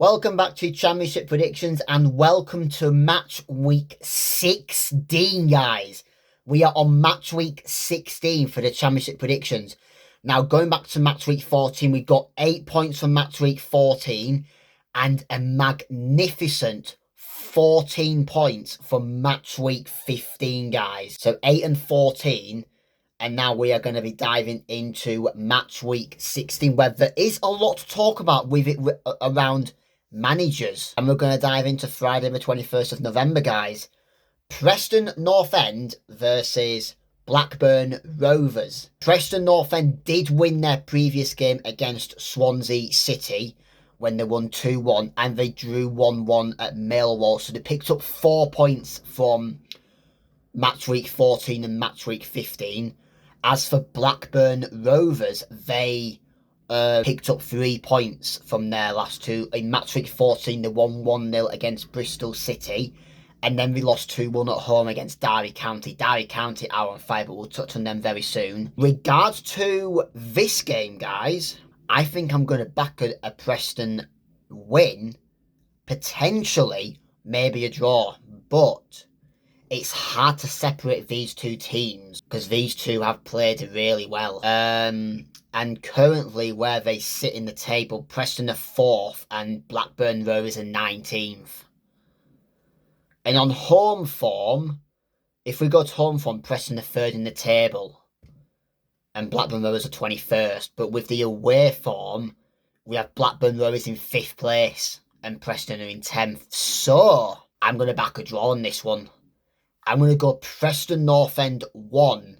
Welcome back to Championship Predictions and welcome to Match Week 16, guys. We are on Match Week 16 for the Championship Predictions. Now, going back to Match Week 14, we got 8 points from Match Week 14 and a magnificent 14 points from Match Week 15, guys. So 8 and 14. And now we are going to be diving into Match Week 16, where there is a lot to talk about with it around managers. And we're going to dive into Friday the 21st of November, guys. Preston North End versus BlackBurn Rovers. Preston North End did win their previous game against Swansea City when they won 2-1 and they drew 1-1 at Millwall. So they picked up 4 points from Match Week 14 and Match Week 15. As for BlackBurn Rovers, they picked up 3 points from their last two. In Match Week 14, they won 1-0 against Bristol City. And then they lost 2-1 at home against Derby County. Derby County are on fire, but we'll touch on them very soon. Regards to this game, guys, I think I'm going to back a Preston win. Potentially, maybe a draw. But it's hard to separate these two teams because these two have played really well. And currently, where they sit in the table, Preston are 4th and BlackBurn Rovers are 19th. And on home form, if we go to home form, Preston are 3rd in the table and BlackBurn Rovers are 21st. But with the away form, we have BlackBurn Rovers in 5th place and Preston are in 10th. So I'm going to back a draw on this one. I'm going to go Preston North End 1,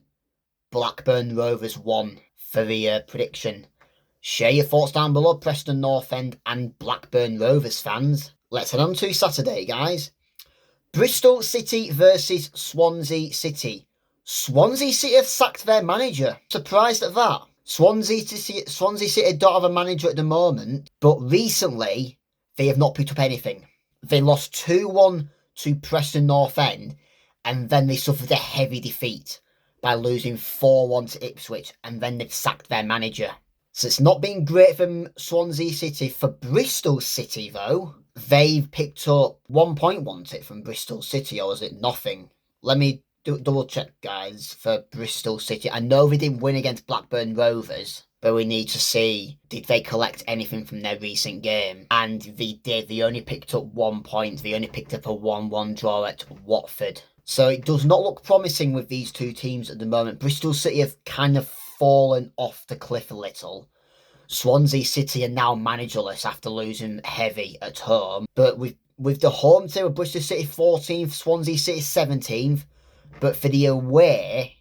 BlackBurn Rovers 1 for the prediction. Share your thoughts down below, Preston North End and BlackBurn Rovers fans. Let's head on to Saturday, guys. Bristol City versus Swansea City. Swansea City have sacked their manager. Surprised at that. Swansea City don't have a manager at the moment, but recently they have not picked up anything. They lost 2-1 to Preston North End, and then they suffered a heavy defeat by losing 4-1 to Ipswich, and then they've sacked their manager. So it's not been great from Swansea City. For Bristol City, though, they've picked up 1 point, wasn't it, from Bristol City, or was it nothing? Let me double check, guys, for Bristol City. I know they didn't win against BlackBurn Rovers, but we need to see, did they collect anything from their recent game? And they did. They only picked up 1 point. They only picked up a 1-1 draw at Watford. So it does not look promising with these two teams at the moment. Bristol City have kind of fallen off the cliff a little. Swansea City are now managerless after losing heavy at home. But with the home team of Bristol City 14th, Swansea City 17th. But for the away,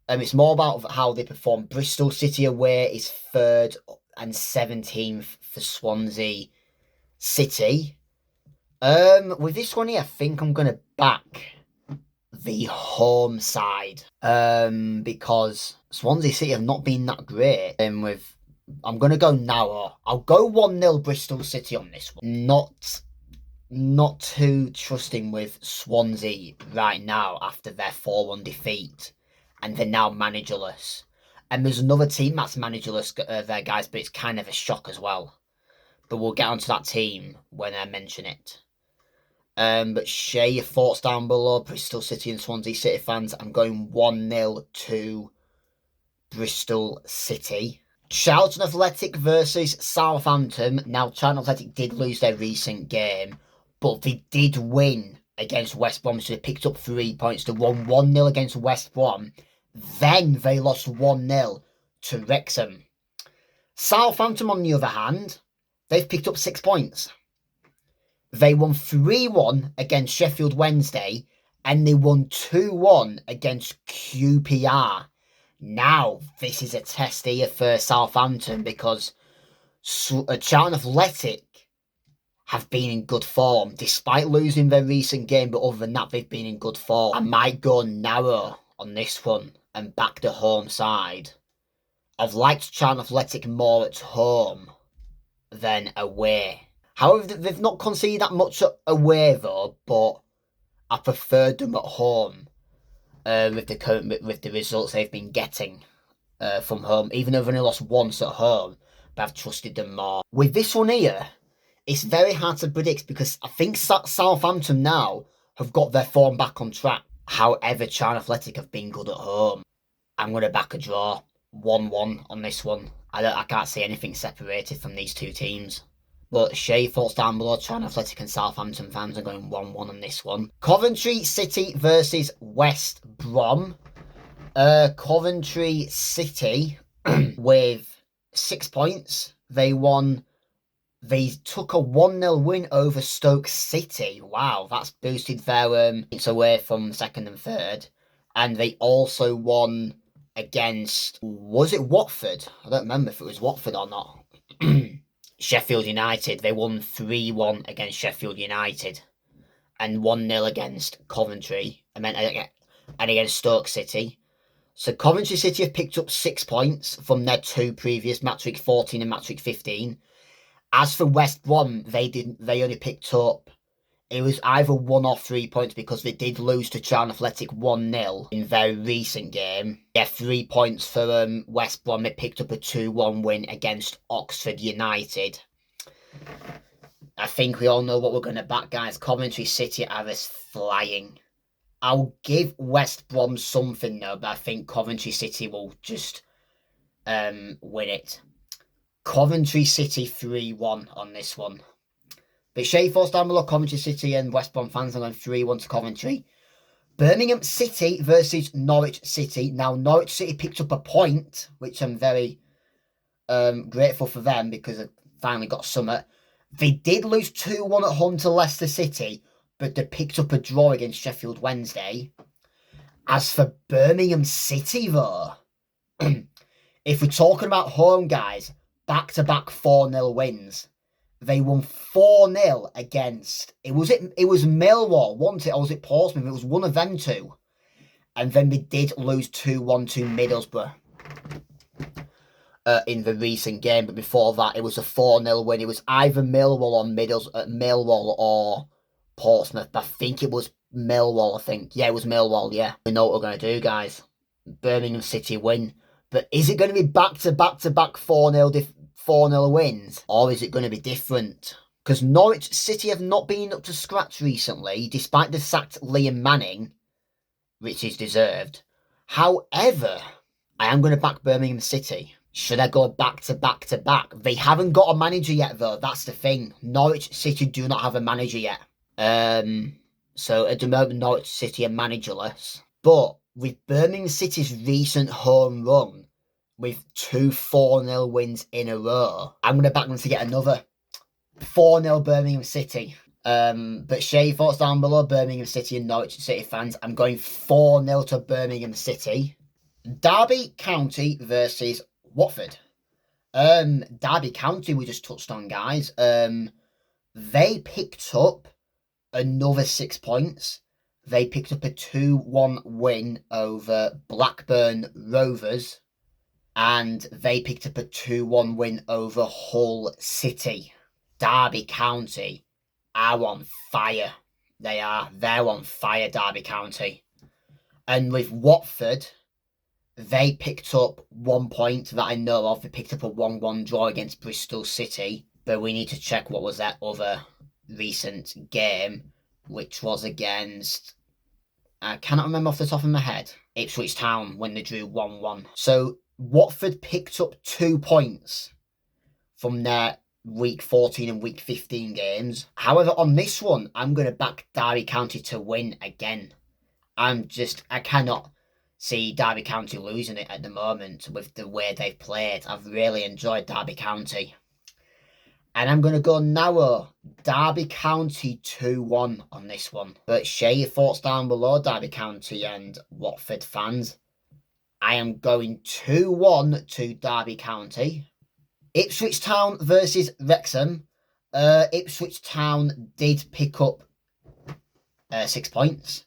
it's more about how they perform. Bristol City away is 3rd and 17th for Swansea City. With this one here, I think I'm going to back the home side. Because Swansea City have not been that great. I'm going to go now. I'll go 1-0 Bristol City on this one. Not too trusting with Swansea right now after their 4-1 defeat. And they're now managerless. And there's another team that's managerless there, guys, but it's kind of a shock as well. But we'll get onto that team when I mention it. But share your thoughts down below, Bristol City and Swansea City fans. I'm going 1-0 to Bristol City. Charlton Athletic versus Southampton. Now, Charlton Athletic did lose their recent game, but they did win against West Brom, so they picked up 3 points. They won 1-0 against West Brom. Then they lost 1-0 to Wrexham. Southampton, on the other hand, they've picked up 6 points. They won 3-1 against Sheffield Wednesday, and they won 2-1 against QPR. Now, this is a test here for Southampton because Charlton Athletic have been in good form, despite losing their recent game, but other than that, they've been in good form. I might go narrow on this one and back the home side. I've liked Charlton Athletic more at home than away. However, they've not conceded that much away though, but I preferred them at home with the results they've been getting from home. Even though they've only lost once at home, but I've trusted them more. With this one here, It's very hard to predict because I think Southampton now have got their form back on track. However, Charlton Athletic have been good at home. I'm going to back a draw. 1-1 on this one. I can't see anything separated from these two teams. But Shay thoughts down below. Charlton Athletic and Southampton fans are going 1-1 on this one. Coventry City versus West Brom. Coventry City with 6 points. They took a 1-0 win over Stoke City. Wow, that's boosted their points away from second and third. And they also won against, was it Watford? I don't remember if it was Watford or not. Sheffield United. They won 3-1 against Sheffield United. And 1-0 against Coventry. And against Stoke City. So Coventry City have picked up 6 points from their two previous Matchweek 14 and Matchweek 15. As for West Brom, they only picked up, it was either 1 or 3 points because they did lose to Charlton Athletic 1-0 in their recent game. Yeah, 3 points for West Brom. They picked up a 2-1 win against Oxford United. I think we all know what we're going to back, guys. Coventry City are just flying. I'll give West Brom something though, but I think Coventry City will just win it. Coventry City 3-1 on this one. But Shay thoughts down below. Coventry City and West Brom fans are going 3-1 to Coventry. Birmingham City versus Norwich City. Now, Norwich City picked up a point, which I'm very grateful for them because they finally got something. They did lose 2-1 at home to Leicester City, but they picked up a draw against Sheffield Wednesday. As for Birmingham City, though, if we're talking about home, guys, back-to-back 4-0 wins. They won 4-0 against, it was Millwall, wasn't it? Or was it Portsmouth? It was one of them two. And then they did lose 2-1 to Middlesbrough in the recent game. But before that, it was a 4-0 win. It was either Millwall or Portsmouth. But I think it was Millwall, I think. Yeah, it was Millwall, yeah. We know what we're going to do, guys. Birmingham City win. But is it going to be back-to-back 4-0 wins? Or is it going to be different? Because Norwich City have not been up to scratch recently, despite the sacked Liam Manning, which is deserved. However, I am going to back Birmingham City. Should I go back-to-back? They haven't got a manager yet, though. That's the thing. Norwich City do not have a manager yet. So at the moment, Norwich City are managerless. But with Birmingham City's recent home run, with 2 4-0 wins in a row, I'm going to back them to get another 4-0 Birmingham City. But Shay, thoughts down below, Birmingham City and Norwich City fans. I'm going 4-0 to Birmingham City. Derby County versus Watford. Derby County we just touched on, guys. They picked up another 6 points. They picked up a 2-1 win over BlackBurn Rovers. And they picked up a 2-1 win over Hull City. Derby County are on fire. They're on fire, Derby County. And with Watford, they picked up 1 point that I know of. They picked up a 1-1 draw against Bristol City. But we need to check what was that other recent game, which was against, I cannot remember off the top of my head, Ipswich Town, when they drew 1-1. So Watford picked up 2 points from their week 14 and week 15 games. However, on this one, I'm going to back Derby County to win again. I cannot see Derby County losing it at the moment with the way they've played. I've really enjoyed Derby County. And I'm going to go narrow. Derby County 2-1 on this one. But share your thoughts down below, Derby County and Watford fans. I am going 2-1 to Derby County. Ipswich Town versus Wrexham. Ipswich Town did pick up 6 points.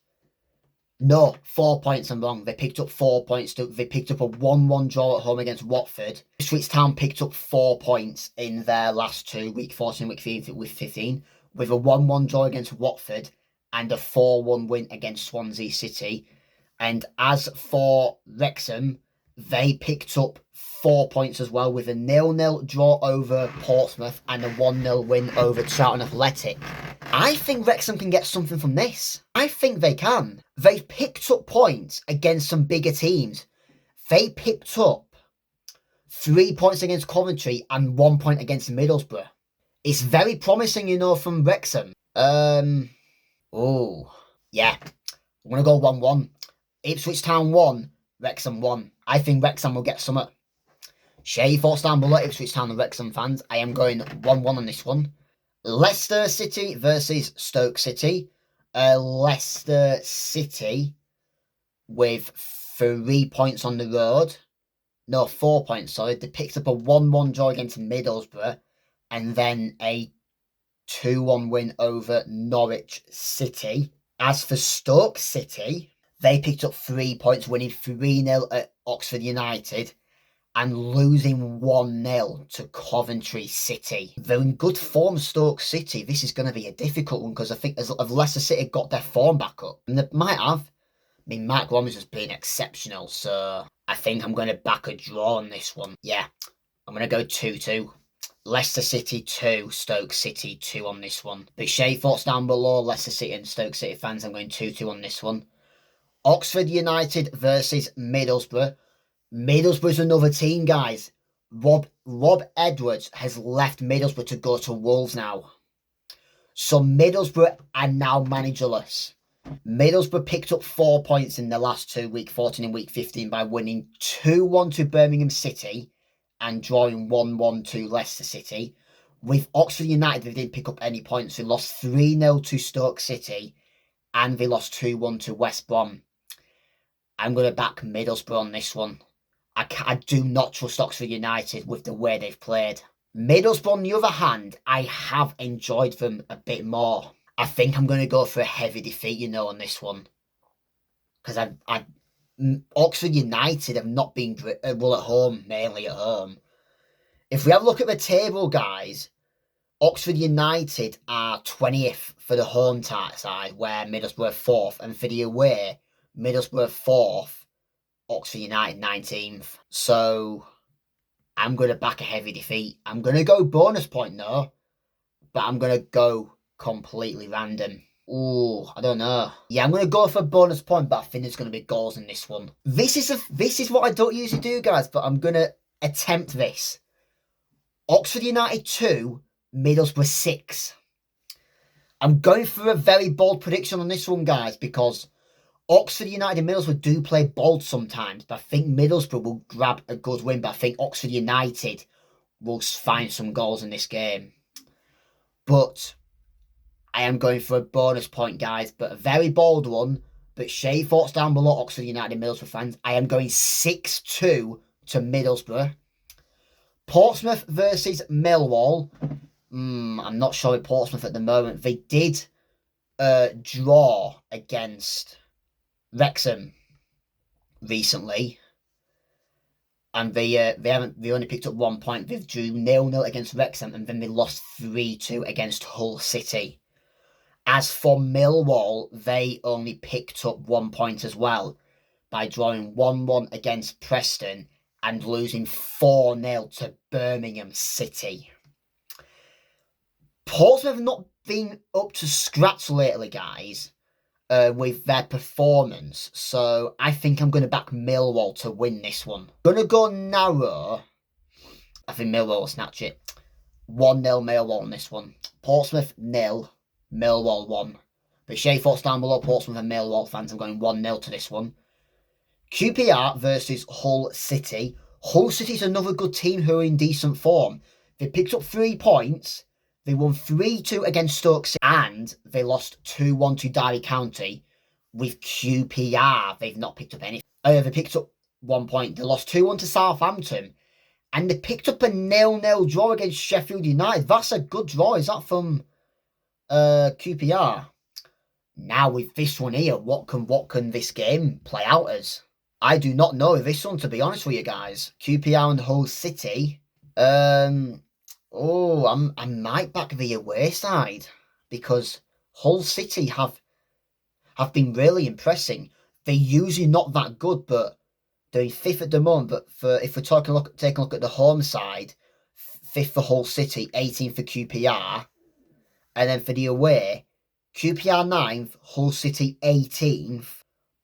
No, 4 points, I'm wrong. They picked up 4 points. They picked up a 1-1 draw at home against Watford. Ipswich Town picked up 4 points in their last two, week 14, week 15, with a 1-1 draw against Watford and a 4-1 win against Swansea City. And as for Wrexham, they picked up 4 points as well with a 0-0 draw over Portsmouth and a 1-0 win over Charlton Athletic. I think Wrexham can get something from this. I think they can. They've picked up points against some bigger teams. They picked up 3 points against Coventry and 1 point against Middlesbrough. It's very promising, you know, from Wrexham. Oh, yeah. I'm going to go 1-1. Ipswich Town 1, Wrexham 1. I think Wrexham will get something. Share your thoughts down below, Ipswich Town and Wrexham fans. I am going 1-1 on this one. Leicester City versus Stoke City. Leicester City with 3 points on the road. No, 4 points, sorry. They picked up a 1-1 draw against Middlesbrough and then a 2-1 win over Norwich City. As for Stoke City, they picked up 3 points, winning 3-0 at Oxford United and losing 1-0 to Coventry City. They're in good form, Stoke City. This is going to be a difficult one because I think as Leicester City got their form back up, and they might have. I mean, Mark Brom has been exceptional, so I think I'm going to back a draw on this one. Yeah, I'm going to go 2-2. Leicester City 2, Stoke City 2 on this one. But share your thoughts down below, Leicester City and Stoke City fans. I'm going 2-2 on this one. Oxford United versus Middlesbrough. Middlesbrough's another team, guys. Rob Edwards has left Middlesbrough to go to Wolves now. So Middlesbrough are now managerless. Middlesbrough picked up 4 points in the last 2, week 14 and week 15, by winning 2-1 to Birmingham City and drawing 1-1 to Leicester City. With Oxford United, they didn't pick up any points. They lost 3-0 to Stoke City and they lost 2-1 to West Brom. I'm going to back Middlesbrough on this one. I do not trust Oxford United with the way they've played. Middlesbrough, on the other hand, I have enjoyed them a bit more. I think I'm going to go for a heavy defeat, you know, on this one. Because Oxford United have not been well at home, mainly at home. If we have a look at the table, guys, Oxford United are 20th for the home side, where Middlesbrough are 4th, and for the away, Middlesbrough 4th, Oxford United 19th. So I'm going to back a heavy defeat. I'm going to go bonus point though, but I'm going to go completely random. Ooh, I don't know. Yeah, I'm going to go for bonus point, but I think there's going to be goals in this one. This is what I don't usually do, guys, but I'm going to attempt this. Oxford United 2, Middlesbrough 6. I'm going for a very bold prediction on this one, guys, because Oxford United and Middlesbrough do play bold sometimes, but I think Middlesbrough will grab a good win, but I think Oxford United will find some goals in this game. But I am going for a bonus point, guys, but a very bold one. But share your thoughts down below, Oxford United and Middlesbrough fans. I am going 6-2 to Middlesbrough. Portsmouth versus Millwall. I'm not sure with Portsmouth at the moment. They did draw against Wrexham recently, and they only picked up 1 point. They drew 0-0 against Wrexham, and then they lost 3-2 against Hull City. As for Millwall, they only picked up 1 point as well by drawing 1-1 against Preston and losing 4-0 to Birmingham City. Portsmouth have not been up to scratch lately, guys, with their performance. So I think I'm going to back Millwall to win this one. Going to go narrow. I think Millwall will snatch it. 1-0 Millwall on this one. Portsmouth 0, Millwall 1. But share your thoughts down below, Portsmouth and Millwall fans. I'm going 1-0 to this one. QPR versus Hull City. Hull City's another good team who are in decent form. They picked up 3 points. They won 3-2 against Stoke City and they lost 2-1 to Derby County. With QPR, they've not picked up anything. They picked up 1 point. They lost 2-1 to Southampton. And they picked up a 0-0 draw against Sheffield United. That's a good draw. Is that from QPR? Now with this one here, what can this game play out as? I do not know this one, to be honest with you guys. QPR and Hull City. I might back the away side because Hull City have been really impressing. They're usually not that good, but They're in 5th at the moment, but if we're taking a look at the home side, 5th for Hull City, 18th for QPR. And then for the away, QPR 9th, Hull City 18th.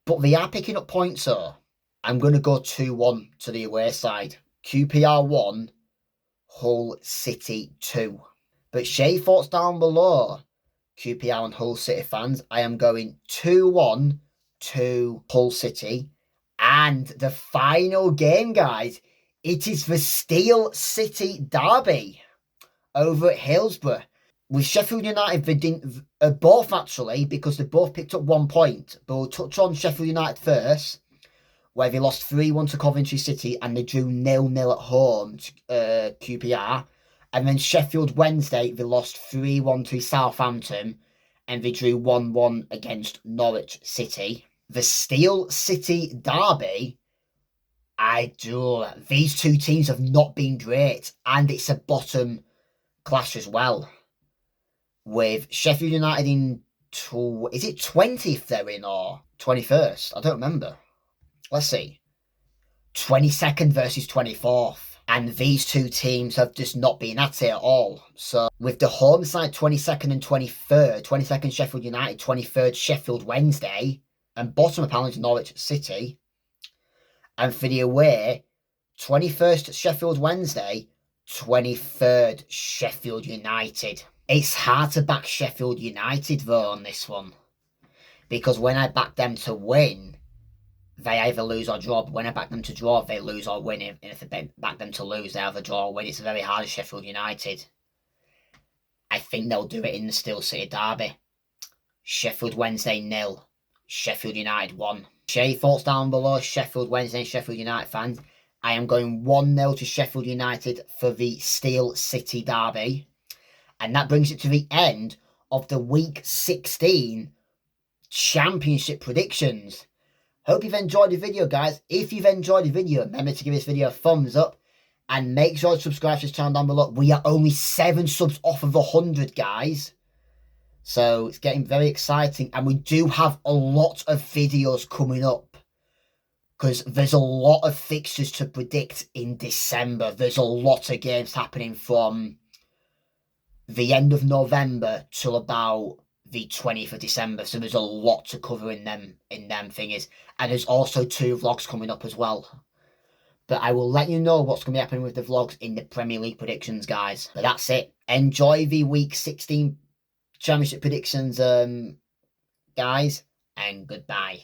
But they are picking up points, so I'm going to go 2-1 to the away side. QPR 1, Hull City 2. But share your thoughts down below, QPR and Hull City fans. I am going 2-1 to Hull City. And the final game, guys, it is the Steel City Derby over at Hillsborough. With Sheffield United, they didn't, both actually, because they both picked up 1 point. But we'll touch on Sheffield United first, where they lost 3-1 to Coventry City and they drew 0-0 at home to QPR. And then Sheffield Wednesday, they lost 3-1 to Southampton and they drew 1-1 against Norwich City. The Steel City Derby, these two teams have not been great, and it's a bottom clash as well. With Sheffield United in, is it 20th they're in or 21st? I don't remember. Let's see. 22nd versus 24th. And these two teams have just not been at it at all. So with the home side 22nd and 23rd, 22nd Sheffield United, 23rd Sheffield Wednesday, and bottom apparently Norwich City. And for the away, 21st Sheffield Wednesday, 23rd Sheffield United. It's hard to back Sheffield United though on this one. Because when I back them to win, they either lose or draw. But when I back them to draw, they lose or win. And if I back them to lose, they either draw or win. It's very hard at Sheffield United. I think they'll do it in the Steel City Derby. Sheffield Wednesday 0. Sheffield United 1. Share your thoughts down below, Sheffield Wednesday and Sheffield United fans. I am going 1-0 to Sheffield United for the Steel City Derby. And that brings it to the end of the Week 16 Championship predictions. Hope you've enjoyed the video, guys. If you've enjoyed the video, remember to give this video a thumbs up. And make sure to subscribe to this channel down below. We are only 7 subs off of 100, guys. So it's getting very exciting. And we do have a lot of videos coming up. Because there's a lot of fixtures to predict in December. There's a lot of games happening from the end of November till about the 20th of December. So there's a lot to cover in them thingies. And there's also 2 vlogs coming up as well. But I will let you know what's going to be happening with the vlogs in the Premier League predictions, guys. But that's it. Enjoy the Week 16 Championship predictions, guys. And goodbye.